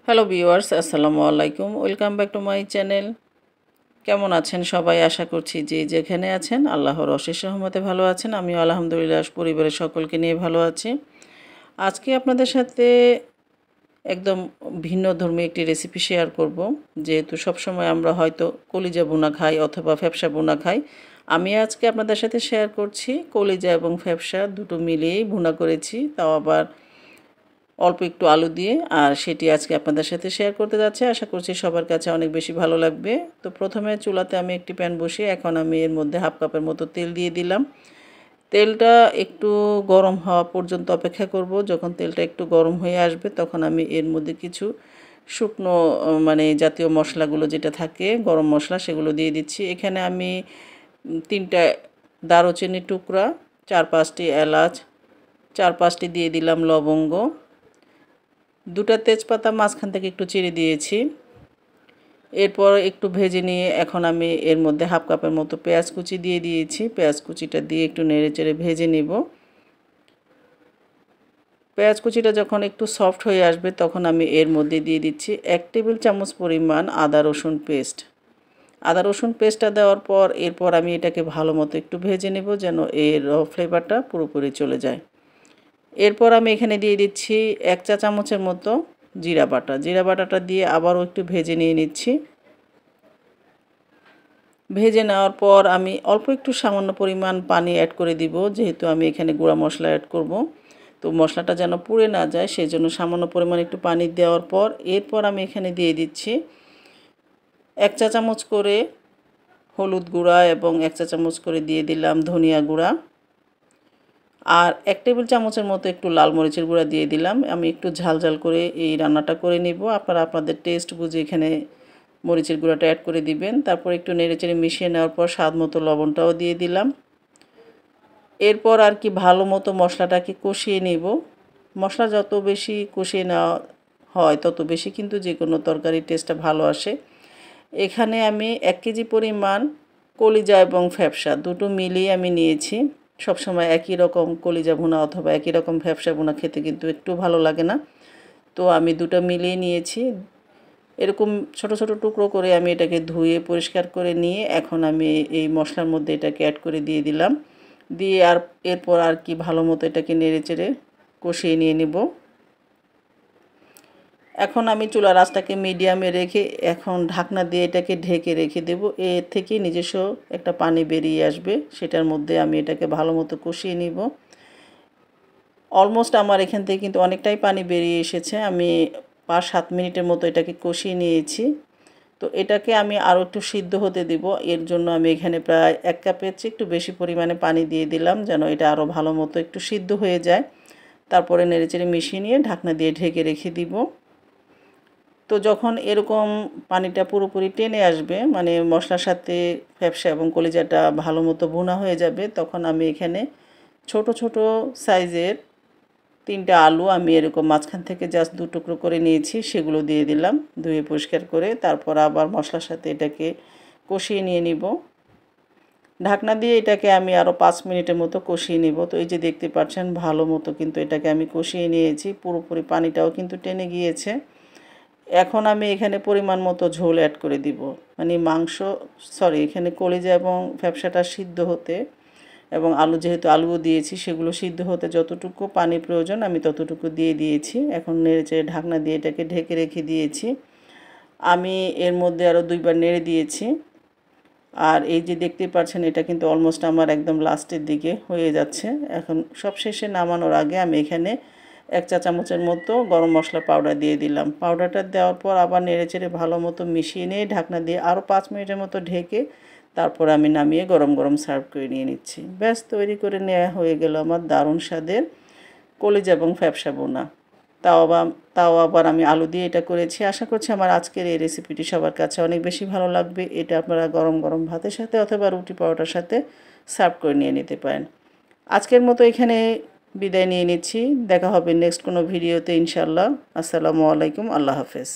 Hello viewers, আসসালামু আলাইকুম। Welcome back to my channel. কেমন আছেন সবাই? আশা করছি যে যেখানে আছেন আল্লাহর অশেষ রহমতে ভালো আছেন। আমিও আলহামদুলিল্লাহ পরিবারের সকলকে নিয়ে ভালো আছি। আজকে আপনাদের সাথে একদম ভিন্নধর্মী একটি রেসিপি শেয়ার করব। যেহেতু সবসময় আমরা হয়তো কলিজা ভুনা খাই অথবা ফ্যাপসা ভুনা খাই। আমি আজকে আপনাদের সাথে শেয়ার করছি কলিজা এবং ফ্যাপসা দুটো মিলিয়েই ভুনা করেছি, তাও আবার অল্প একটু আলু দিয়ে। আর সেটি আজকে আপনাদের সাথে শেয়ার করতে যাচ্ছি। আশা করছি সবার কাছে অনেক বেশি ভালো লাগবে। তো প্রথমে চুলাতে আমি একটি প্যান বসিয়ে এখন আমি এর মধ্যে হাফ কাপের মতো তেল দিয়ে দিলাম। তেলটা একটু গরম হওয়া পর্যন্ত অপেক্ষা করব। যখন তেলটা একটু গরম হয়ে আসবে তখন আমি এর মধ্যে কিছু শুকনো মানে জাতীয় মশলাগুলো যেটা থাকে গরম মশলা সেগুলো দিয়ে দিচ্ছি। এখানে আমি 3টা দারুচিনির টুকরা, 4-5টি এলাচ, 4-5টি দিয়ে দিলাম লবঙ্গ, 2টা তেজপাতা মাঝখান থেকে একটু চিড়ে দিয়েছি। এরপর একটু ভেজে নিয়ে এখন আমি এর মধ্যে হাফ কাপের মতো পেঁয়াজ কুচি দিয়ে দিয়েছি। পেঁয়াজ কুচিটা দিয়ে একটু নেড়েচেড়ে ভেজে নিব। পেঁয়াজ কুচিটা যখন একটু সফট হয়ে আসবে তখন আমি এর মধ্যে দিয়ে দিচ্ছি 1 টেবিল চামচ পরিমাণ আদা রসুন পেস্ট। আদা রসুন পেস্টটা দেওয়ার পর এরপর আমি এটাকে ভালো মতো একটু ভেজে নেব যেন এর ফ্লেভারটা পুরোপুরি চলে যায়। এরপর আমি এখানে দিয়ে দিচ্ছি 1 চা চামচের মতো জিরা বাটা। জিরা বাটাটা দিয়ে আবারও একটু ভেজে নিয়ে নিচ্ছি। ভেজে নেওয়ার পর আমি অল্প একটু সামান্য পরিমাণ পানি অ্যাড করে দিব, যেহেতু আমি এখানে গুঁড়া মশলা অ্যাড করব। তো মশলাটা যেন পুড়ে না যায় সেই জন্য সামান্য পরিমাণ একটু পানি দেওয়ার পর এরপর আমি এখানে দিয়ে দিচ্ছি 1 চা চামচ করে হলুদ গুঁড়া এবং 1 চা চামচ করে দিয়ে দিলাম ধনিয়া গুঁড়া। আর 1 টেবিল চামচের মতো একটু লাল মরিচের গুঁড়া দিয়ে দিলাম। আমি একটু ঝাল ঝাল করে এই রান্নাটা করে নিব। আপনারা আপনাদের টেস্ট বুঝে এখানে মরিচের গুঁড়াটা অ্যাড করে দিবেন। তারপর একটু নেড়েচেড়ে মিশিয়ে নেওয়ার পর স্বাদ মতো লবণটাও দিয়ে দিলাম। এরপর আর কি ভালো মতো মশলাটাকে কষিয়ে নিব। মশলা যত বেশি কষিয়ে নেওয়া হয় তত বেশি কিন্তু যে কোনো তরকারির টেস্টটা ভালো আসে। এখানে আমি 1 কেজি পরিমাণ কলিজা এবং ফ্যাপসা দুটো মিলিয়ে আমি নিয়েছি। সবসময় একই রকম কলিজা ভুনা অথবা একই রকম ফ্যাপসা ভুনা খেতে কিন্তু একটু ভালো লাগে না। তো আমি দুটো মিলিয়ে নিয়েছি। এরকম ছোট ছোট টুকরো করে আমি এটাকে ধুয়ে পরিষ্কার করে নিয়ে এখন আমি এই মশলার মধ্যে এটাকে অ্যাড করে দিয়ে দিলাম। দিয়ে আর এরপর আর কি ভালো মতো এটাকে নেড়েচেড়ে কষিয়ে নিয়ে নেব। এখন আমি চুলার আঁচটাকে মিডিয়ামে রেখে এখন ঢাকনা দিয়ে এটাকে ঢেকে রেখে দেব। এর থেকে নিজস্ব একটা পানি বেরিয়ে আসবে, সেটার মধ্যে আমি এটাকে ভালো মতো কষিয়ে নিব। অলমোস্ট আমার এখান থেকে কিন্তু অনেকটাই পানি বেরিয়ে এসেছে। আমি 5-7 মিনিটের মতো এটাকে কষিয়ে নিয়েছি। তো এটাকে আমি আরও একটু সিদ্ধ হতে দেব। এর জন্য আমি এখানে প্রায় 1 কাপের চেয়ে একটু বেশি পরিমাণে পানি দিয়ে দিলাম যেন এটা আরও ভালো মতো একটু সিদ্ধ হয়ে যায়। তারপরে নেড়েচেড়ে মিশিয়ে নিয়ে ঢাকনা দিয়ে ঢেকে রেখে দিব। তো যখন এরকম পানিটা পুরোপুরি টেনে আসবে, মানে মশলার সাথে ফ্যাপসা এবং কলিজাটা ভালো মতো ভুনা হয়ে যাবে, তখন আমি এখানে ছোট ছোট সাইজের 3টা আলু আমি এরকম মাঝখান থেকে জাস্ট 2 টুকরো করে নিয়েছি, সেগুলো দিয়ে দিলাম ধুয়ে পরিষ্কার করে। তারপর আবার মশলার সাথে এটাকে কষিয়ে নিয়ে নিব। ঢাকনা দিয়ে এটাকে আমি আরও 5 মিনিটের মতো কষিয়ে নিব। তো এই যে দেখতে পাচ্ছেন ভালো মতো কিন্তু এটাকে আমি কষিয়ে নিয়েছি, পুরোপুরি পানিটাও কিন্তু টেনে গিয়েছে। এখন আমি এখানে পরিমাণ মতো ঝোল অ্যাড করে দিব। মানে এখানে কলিজা এবং ফ্যাপসাটা সিদ্ধ হতে এবং আলু যেহেতু আলুও দিয়েছি সেগুলো সিদ্ধ হতে যতটুকু পানি প্রয়োজন আমি ততটুকু দিয়ে দিয়েছি। এখন নেড়েচেড়ে ঢাকনা দিয়ে এটাকে ঢেকে রেখে দিয়েছি। আমি এর মধ্যে আরও 2 বার নেড়ে দিয়েছি। আর এই যে দেখতে পাচ্ছেন এটা কিন্তু অলমোস্ট আমার একদম লাস্টের দিকে হয়ে যাচ্ছে। এখন সবশেষে নামানোর আগে আমি এখানে 1 চা চামচের মতো গরম মশলা পাউডার দিয়ে দিলাম। পাউডারটা দেওয়ার পর আবার নেড়েচেড়ে ভালো মতো মিশিয়ে নিয়ে ঢাকনা দিয়ে আরও 5 মিনিটের মতো ঢেকে তারপর আমি নামিয়ে গরম গরম সার্ভ করে নিয়ে নিচ্ছি। ব্যাস তৈরি করে নেওয়া হয়ে গেল আমার দারুণ স্বাদের কলিজা এবং ফ্যাপসা ভুনা। তাও আবার আমি আলু দিয়ে এটা করেছি। আশা করছি আমার আজকের এই রেসিপিটি সবার কাছে অনেক বেশি ভালো লাগবে। এটা আপনারা গরম গরম ভাতের সাথে অথবা রুটি পরোটার সাথে সার্ভ করে নিয়ে নিতে পারেন। আজকের মতো এখানে বিদায় নিয়ে নিচ্ছি। দেখা হবে নেক্সট কোনো ভিডিওতে ইনশাআল্লাহ। আসসালামু আলাইকুম, আল্লাহ হাফেজ।